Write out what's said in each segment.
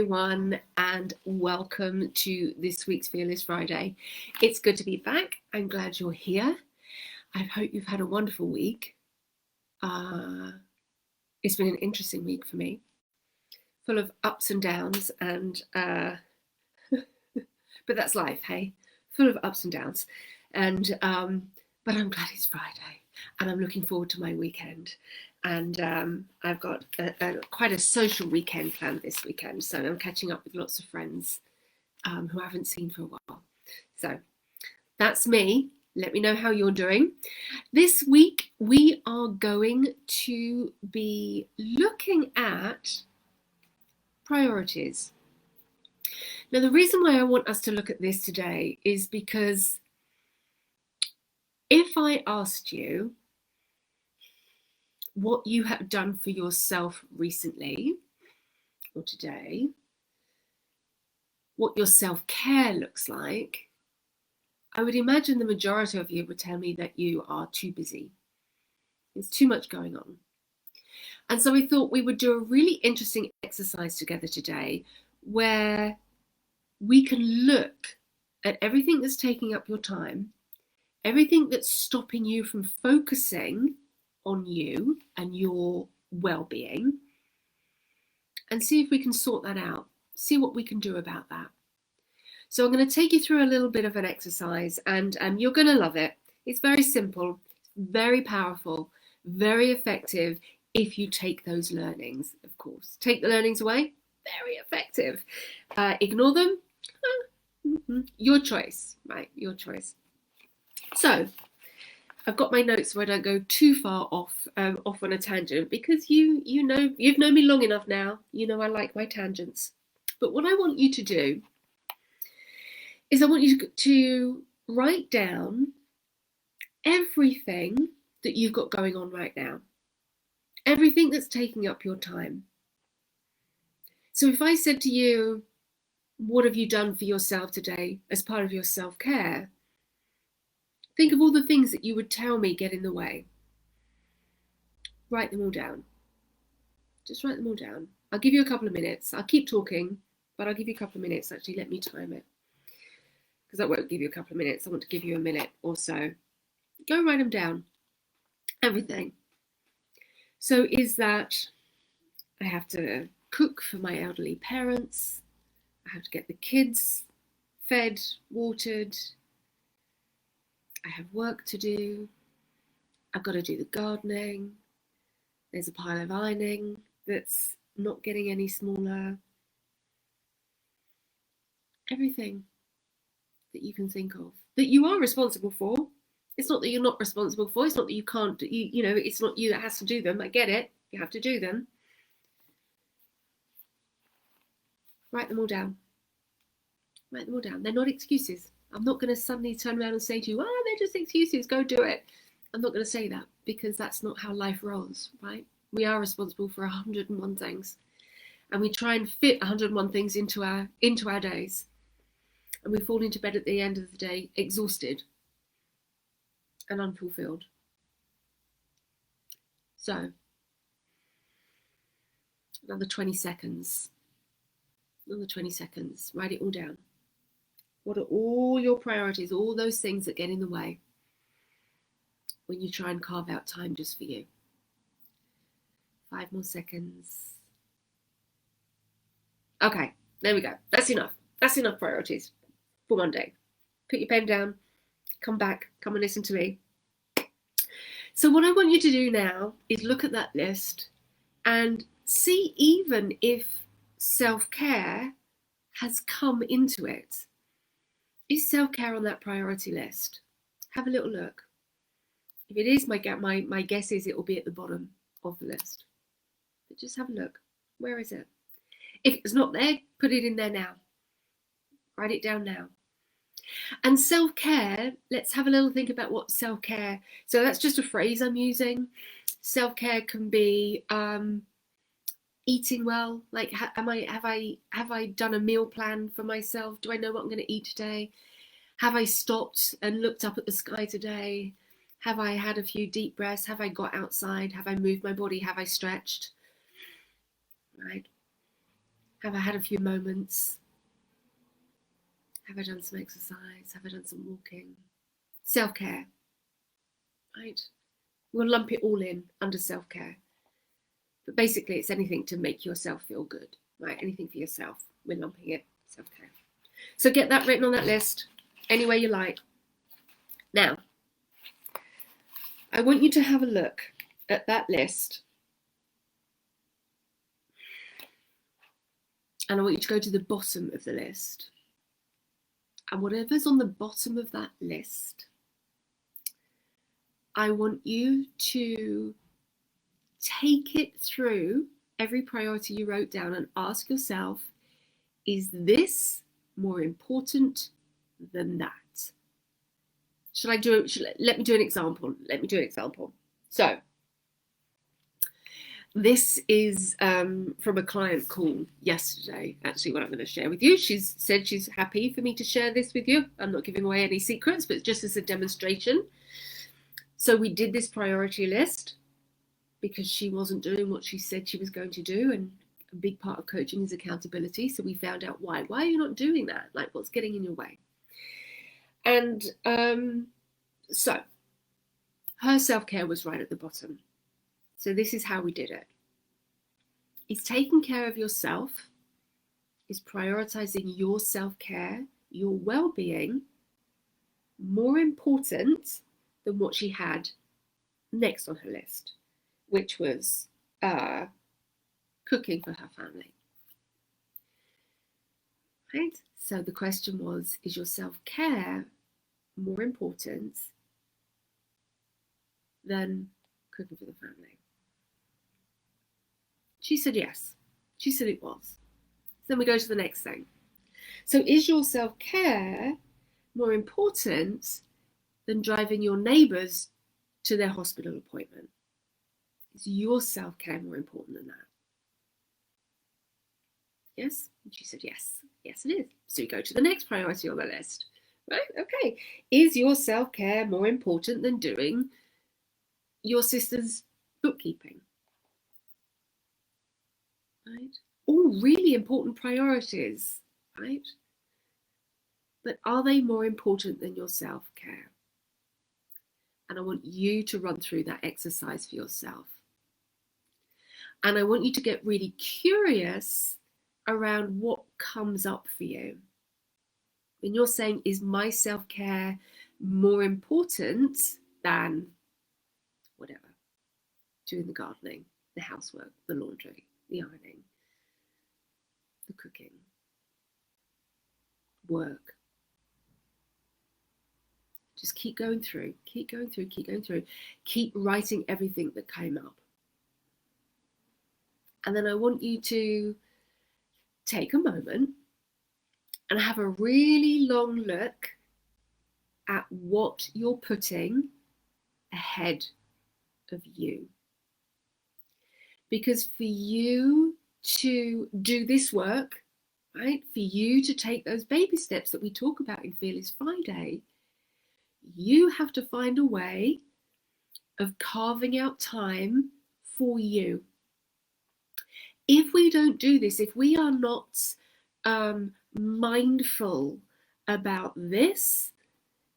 everyone, and welcome to this week's Fearless Friday. It's good to be back. I'm glad you're here. I hope you've had a wonderful week. It's been an interesting week for me, full of ups and downs, and but that's life, hey? Full of ups and downs, and but I'm glad it's Friday, and I'm looking forward to my weekend. And I've got quite a social weekend planned this weekend, so I'm catching up with lots of friends who I haven't seen for a while. So that's me. Let me know how you're doing. This week we are going to be looking at priorities. Now, the reason why I want us to look at this today is because if I asked you what you have done for yourself recently or today, what your self-care looks like, I would imagine the majority of you would tell me that you are too busy. There's too much going on. And so we thought we would do a really interesting exercise together today where we can look at everything that's taking up your time, everything that's stopping you from focusing on you and your well-being, and see if we can sort that out, see what we can do about that. So I'm going to take you through a little bit of an exercise, and you're going to love it. It's very simple, very powerful, very effective if you take those learnings, of course. Take the learnings away, very effective. Ignore them, your choice, right? Your choice. So I've got my notes so I don't go too far off on a tangent, because you've known me long enough now. You know I like my tangents. But what I want you to do is I want you to write down everything that you've got going on right now, everything that's taking up your time. So if I said to you, what have you done for yourself today as part of your self-care? Think of all the things that you would tell me get in the way. Write them all down. Just write them all down. I'll give you a couple of minutes. I'll keep talking, but I'll give you a couple of minutes. Actually, let me time it, because I won't give you a couple of minutes. I want to give you a minute or so. Go write them down. Everything. So is that I have to cook for my elderly parents. I have to get the kids fed, watered. I have work to do. I've got to do the gardening. There's a pile of ironing that's not getting any smaller. Everything that you can think of that you are responsible for. It's not that you're not responsible for. It's not that you can't. It's not you that has to do them. I get it. You have to do them. Write them all down. Write them all down. They're not excuses. I'm not going to suddenly turn around and say to you, they're just excuses, go do it. I'm not going to say that, because that's not how life rolls, right? We are responsible for 101 things, and we try and fit 101 things into our days, and we fall into bed at the end of the day exhausted and unfulfilled. So another 20 seconds. Write it all down. What are all your priorities, all those things that get in the way when you try and carve out time just for you? 5 more seconds. Okay, there we go. That's enough. That's enough priorities for one day. Put your pen down, come back, come and listen to me. So what I want you to do now is look at that list and see even if self-care has come into it. Is self-care on that priority list? Have a little look. If it is, my guess is it will be at the bottom of the list. But just have a look. Where is it? If it's not there, put it in there now. Write it down now. And self-care, let's have a little think about what self-care. So that's just a phrase I'm using. Self-care can be eating well. Like, have I done a meal plan for myself? Do I know what I'm going to eat today? Have I stopped and looked up at the sky today? Have I had a few deep breaths? Have I got outside? Have I moved my body? Have I stretched? Right? Have I had a few moments? Have I done some exercise? Have I done some walking? Self-care, right? We'll lump it all in under self-care. But basically, it's anything to make yourself feel good, right? Anything for yourself. We're lumping it self-care. So get that written on that list any way you like. Now, I want you to have a look at that list. And I want you to go to the bottom of the list. And whatever's on the bottom of that list, I want you to take it through every priority you wrote down and ask yourself, is this more important than that? Let me do an example. So this is from a client call yesterday, actually, what I'm going to share with you. She's said she's happy for me to share this with you. I'm not giving away any secrets, but just as a demonstration. So we did this priority list because she wasn't doing what she said she was going to do. And a big part of coaching is accountability. So we found out why. Why are you not doing that? Like, what's getting in your way? And so her self-care was right at the bottom. So this is how we did it. It's taking care of yourself, is prioritizing your self-care, your well-being, more important than what she had next on her list, which was cooking for her family. Right? So the question was, is your self-care more important than cooking for the family? She said yes. She said it was. Then we go to the next thing. So is your self-care more important than driving your neighbours to their hospital appointment? Is your self-care more important than that? Yes? And she said yes. Yes, it is. So you go to the next priority on the list. Right? Okay. Is your self-care more important than doing your sister's bookkeeping? Right? All really important priorities, right? But are they more important than your self-care? And I want you to run through that exercise for yourself. And I want you to get really curious around what comes up for you. When you're saying, is my self-care more important than whatever? Doing the gardening, the housework, the laundry, the ironing, the cooking, work. Just keep going through, keep going through, keep going through. Keep writing everything that came up. And then I want you to take a moment and have a really long look at what you're putting ahead of you. Because for you to do this work, right, for you to take those baby steps that we talk about in Fearless Friday, you have to find a way of carving out time for you. If we don't do this, if we are not mindful about this,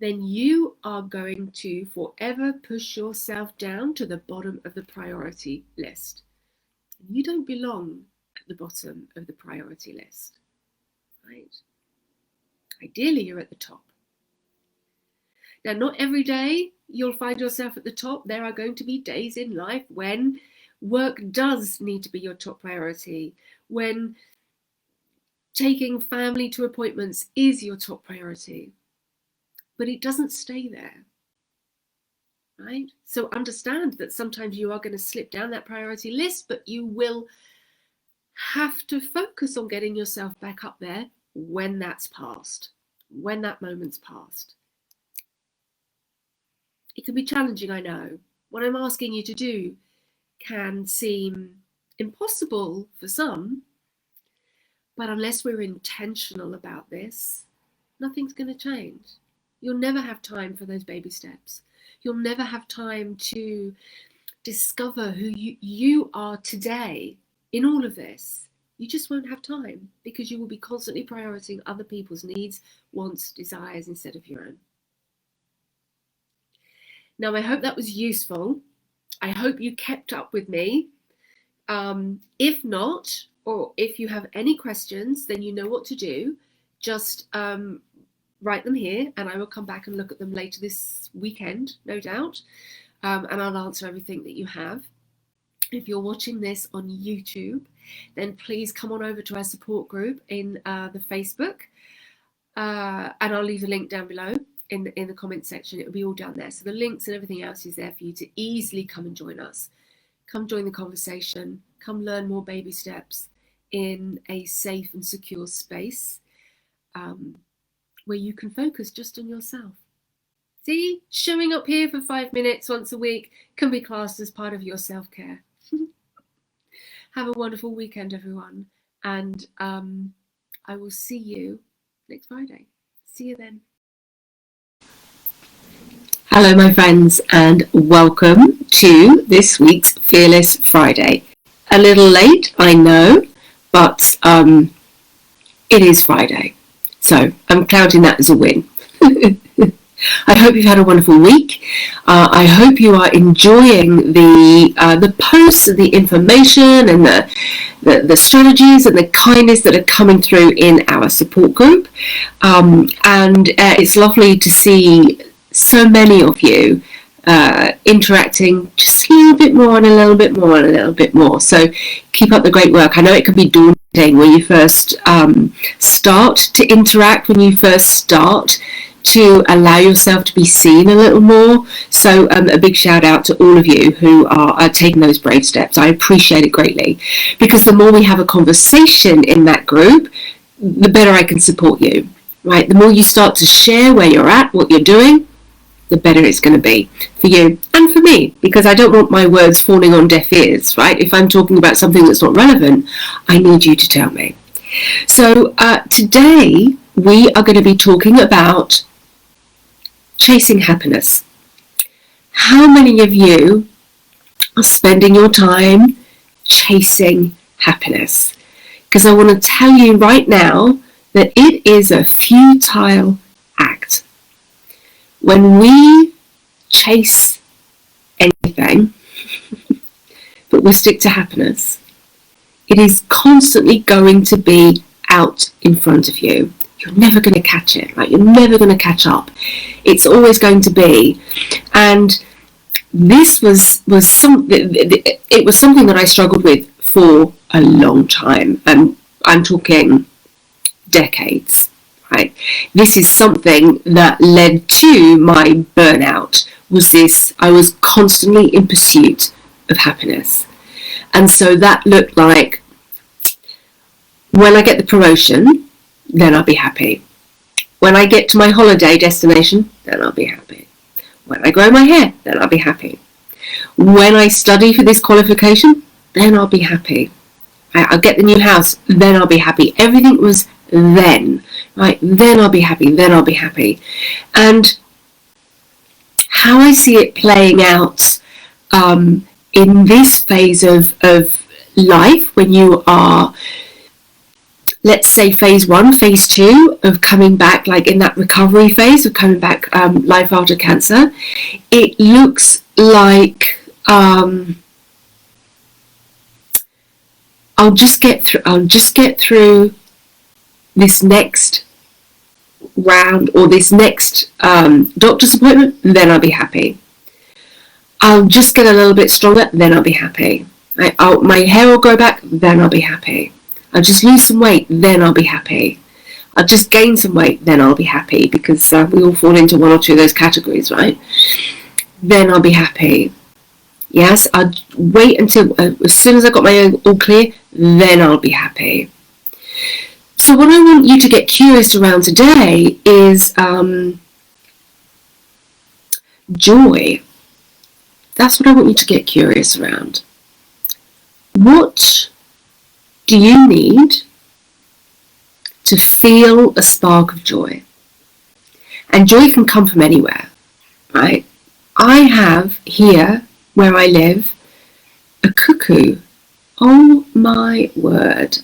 then you are going to forever push yourself down to the bottom of the priority list. You don't belong at the bottom of the priority list, right? Ideally, you're at the top. Now, not every day you'll find yourself at the top. There are going to be days in life when work does need to be your top priority, when taking family to appointments is your top priority, but it doesn't stay there, right? So understand that sometimes you are going to slip down that priority list, but you will have to focus on getting yourself back up there when that's passed, when that moment's passed. It can be challenging, I know. What I'm asking you to do can seem impossible for some, but unless we're intentional about this, nothing's going to change. You'll never have time for those baby steps. You'll never have time to discover who you are today in all of this. You just won't have time because you will be constantly prioritizing other people's needs, wants, desires instead of your own. Now, I hope that was useful. I hope you kept up with me. If not, or if you have any questions, then you know what to do. Just write them here and I will come back and look at them later this weekend, no doubt. And I'll answer everything that you have. If you're watching this on YouTube, then please come on over to our support group in the Facebook. And I'll leave a link down below in the comment section. It will be all down there. So the links and everything else is there for you to easily come and join us. Come join the conversation. Come learn more baby steps in a safe and secure space where you can focus just on yourself. See, showing up here for 5 minutes once a week can be classed as part of your self-care. Have a wonderful weekend, everyone. And I will see you next Friday. See you then. Hello, my friends, and welcome to this week's Fearless Friday. A little late, I know, but it is Friday. So I'm counting that as a win. I hope you've had a wonderful week. I hope you are enjoying the posts and the information and the strategies and the kindness that are coming through in our support group. And it's lovely to see so many of you interacting just a little bit more and a little bit more and a little bit more. So keep up the great work. I know it can be daunting when you first start to interact, when you first start to allow yourself to be seen a little more. So a big shout out to all of you who are taking those brave steps. I appreciate it greatly, because the more we have a conversation in that group, the better I can support you, right? The more you start to share where you're at, what you're doing, the better it's going to be for you and for me, because I don't want my words falling on deaf ears, right? If I'm talking about something that's not relevant, I need you to tell me. So today we are going to be talking about chasing happiness. How many of you are spending your time chasing happiness? Because I want to tell you right now that it is a futile act. When we chase anything, but we stick to happiness, it is constantly going to be out in front of you. You're never going to catch it, right? You're never going to catch up. It's always going to be. And this was something that I struggled with for a long time. And I'm talking decades, right? This is something that led to my burnout, I was constantly in pursuit of happiness. And so that looked like, when I get the promotion, then I'll be happy. When I get to my holiday destination, then I'll be happy. When I grow my hair, then I'll be happy. When I study for this qualification, then I'll be happy. I'll get the new house, then I'll be happy. Everything was then, right? Then I'll be happy, then I'll be happy. And how I see it playing out in this phase of life, when you are, let's say, phase 1, phase 2 of coming back, like in that recovery phase of coming back, life after cancer, it looks like I'll just get through this next round or this next doctor's appointment, then I'll be happy. I'll just get a little bit stronger, then I'll be happy. My hair will grow back, then I'll be happy. I'll just lose some weight, then I'll be happy. I'll just gain some weight, then I'll be happy, because we all fall into one or two of those categories, right? Then I'll be happy. Yes, I'll wait until as soon as I got my all clear, then I'll be happy. So what I want you to get curious around today is joy. That's what I want you to get curious around. What do you need to feel a spark of joy? And joy can come from anywhere, right? I have here, where I live, a cuckoo Oh my word.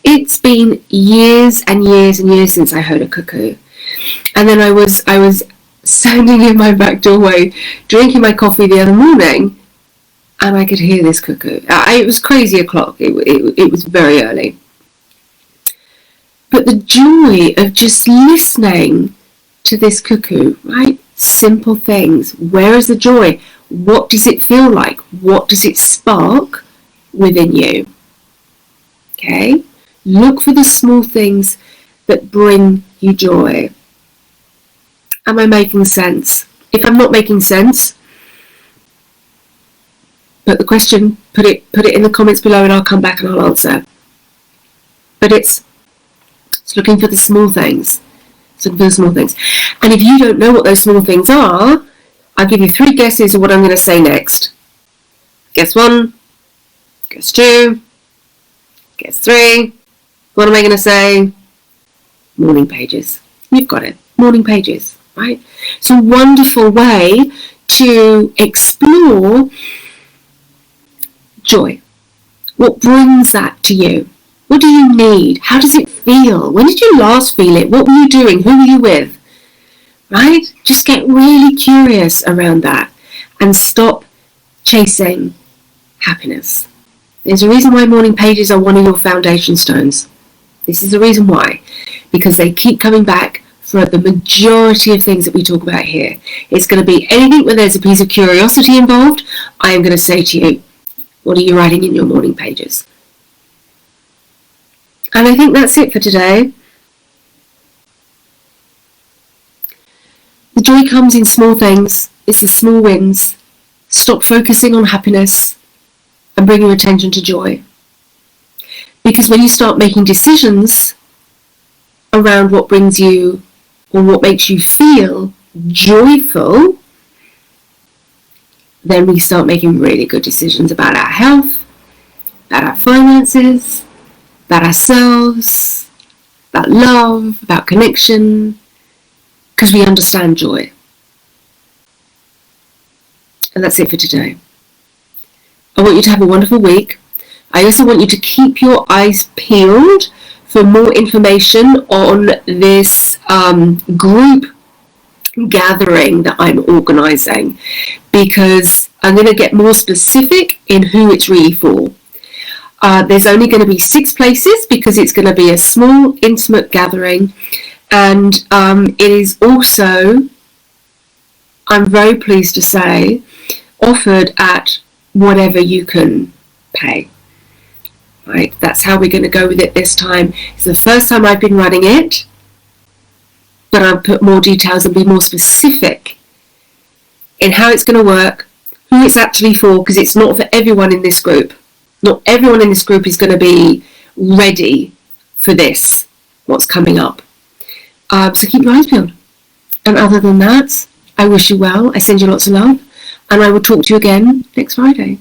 It's been years and years and years since I heard a cuckoo. And then I was standing in my back doorway drinking my coffee the other morning, and I could hear this cuckoo. It was crazy o'clock. It was very early. But the joy of just listening to this cuckoo, right? Simple things. Where is the joy? What does it feel like? What does it spark within you? Okay? Look for the small things that bring you joy. Am I making sense? If I'm not making sense, put the question, put it in the comments below, and I'll come back and I'll answer. But it's looking for the small things. It's looking for the small things. And if you don't know what those small things are, I'll give you 3 guesses of what I'm going to say next. Guess 1, guess 2, guess 3. What am I going to say? Morning pages. You've got it. Morning pages, right? It's a wonderful way to explore joy. What brings that to you? What do you need? How does it feel? When did you last feel it? What were you doing? Who were you with? Right? Just get really curious around that and stop chasing happiness. There's a reason why morning pages are one of your foundation stones. This is the reason why. Because they keep coming back for the majority of things that we talk about here. It's going to be anything where there's a piece of curiosity involved. I am going to say to you, what are you writing in your morning pages? And I think that's it for today. The joy comes in small things. It's the small wins. Stop focusing on happiness and bring your attention to joy. Because when you start making decisions around what brings you or what makes you feel joyful, then we start making really good decisions about our health, about our finances, about ourselves, about love, about connection, because we understand joy. And that's it for today. I want you to have a wonderful week. I also want you to keep your eyes peeled for more information on this group gathering that I'm organising, because I'm going to get more specific in who it's really for. There's only going to be 6 places because it's going to be a small, intimate gathering, and it is also, I'm very pleased to say, offered at whatever you can pay. Right, that's how we're going to go with it this time. It's the first time I've been running it, but I'll put more details and be more specific in how it's going to work, who it's actually for, because it's not for everyone in this group. Not everyone in this group is going to be ready for this, what's coming up. So keep your eyes peeled. And other than that, I wish you well. I send you lots of love. And I will talk to you again next Friday.